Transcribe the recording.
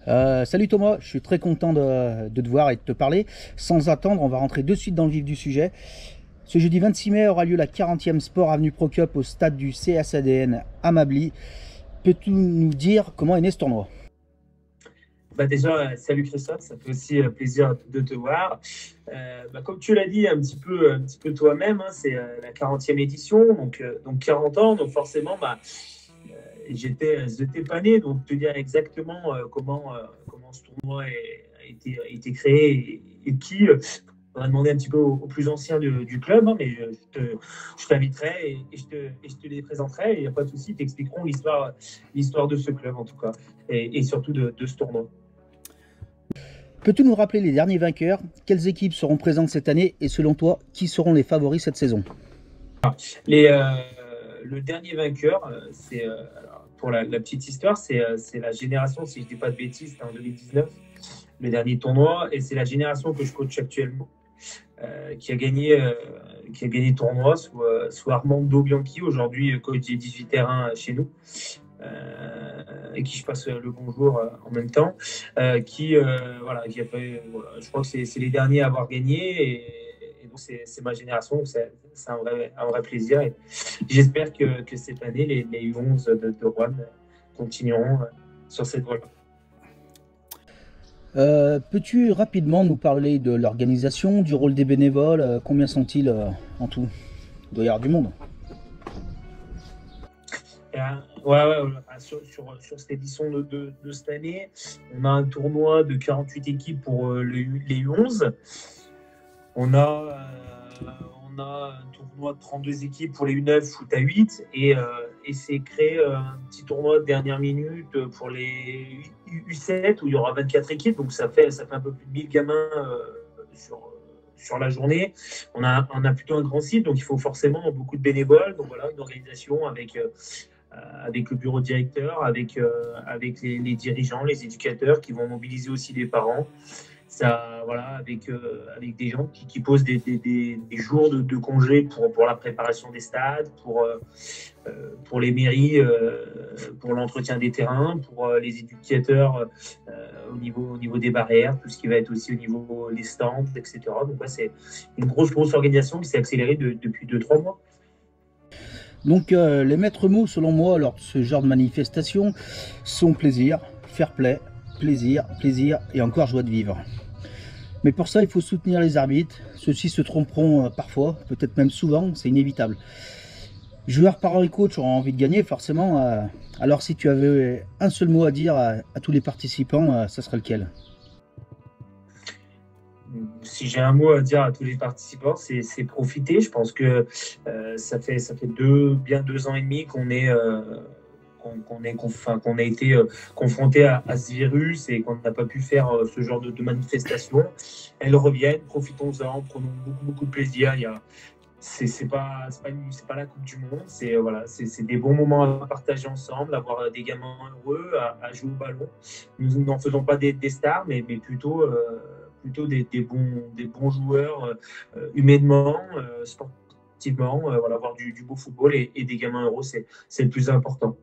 Salut Thomas, je suis très content de te voir et de te parler. Sans attendre, on va rentrer de suite dans le vif du sujet. Ce jeudi 26 mai aura lieu la 40e Sport Avenue Pro Cup au stade du CSADN à Mably. Peux-tu nous dire comment est né ce tournoi? Déjà, salut Christophe, ça fait aussi plaisir de te voir. Comme tu l'as dit un petit peu toi-même, hein, c'est la 40e édition, donc 40 ans, donc forcément, j'étais pas né, donc te dire exactement comment ce tournoi a été créé et qui. On va demander un petit peu aux plus anciens du club, hein, mais je t'inviterai et je te les présenterai. Il n'y a pas de souci, ils t'expliqueront l'histoire de ce club en tout cas, et surtout de ce tournoi. Peux-tu nous rappeler les derniers vainqueurs? Quelles équipes seront présentes cette année? Et selon toi, qui seront les favoris cette saison? Les, euh, le dernier vainqueur, pour la petite histoire, c'est la génération, si je ne dis pas de bêtises, c'était en 2019, le dernier tournoi, et c'est la génération que je coach actuellement, qui a gagné le tournoi sous Armando Bianchi, aujourd'hui coach des 18 terrains chez nous, et qui je passe le bonjour en même temps, qui a fait, voilà, je crois que c'est les derniers à avoir gagné, et donc c'est ma génération, donc c'est un vrai plaisir. Et j'espère que cette année, les U11 de Rouen continueront sur cette voie-là. Peux-tu rapidement nous parler de l'organisation, du rôle des bénévoles? Combien sont-ils en tout? Il doit y avoir du monde. Sur cette édition de cette année, on a un tournoi de 48 équipes pour les U11. On a, on a un tournoi de 32 équipes pour les U9 foot à 8 et c'est créé un petit tournoi de dernière minute pour les U7 où il y aura 24 équipes. Donc ça fait un peu plus de 1000 gamins sur la journée. On a plutôt un grand site, donc il faut forcément beaucoup de bénévoles. Donc voilà, une organisation avec le bureau directeur, avec les dirigeants, les éducateurs qui vont mobiliser aussi les parents. Ça, voilà, avec des gens qui posent des jours de congé pour la préparation des stades, pour les mairies, pour l'entretien des terrains, pour les éducateurs au niveau des barrières, tout ce qui va être aussi au niveau des stands, etc. Donc, ouais, c'est une grosse organisation qui s'est accélérée depuis 2-3 mois. Donc les maîtres mots, selon moi, lors de ce genre de manifestation, sont plaisir, fair play, plaisir, plaisir et encore joie de vivre. Mais pour ça, il faut soutenir les arbitres. Ceux-ci se tromperont parfois, peut-être même souvent, c'est inévitable. Joueurs, parents et coach auront envie de gagner, forcément. Alors si tu avais un seul mot à dire à tous les participants, ça serait lequel? Si j'ai un mot à dire à tous les participants, c'est profiter. Je pense que ça fait bien 2 ans et demi qu'on a été confronté à ce virus et qu'on n'a pas pu faire ce genre de manifestation. Elles reviennent, profitons-en, prenons beaucoup de plaisir. C'est pas la Coupe du Monde, c'est des bons moments à partager ensemble, avoir des gamins heureux, à jouer au ballon. Nous n'en faisons pas des stars, mais plutôt des bons joueurs humainement, sportivement, voilà, avoir du beau football et des gamins heureux, c'est le plus important.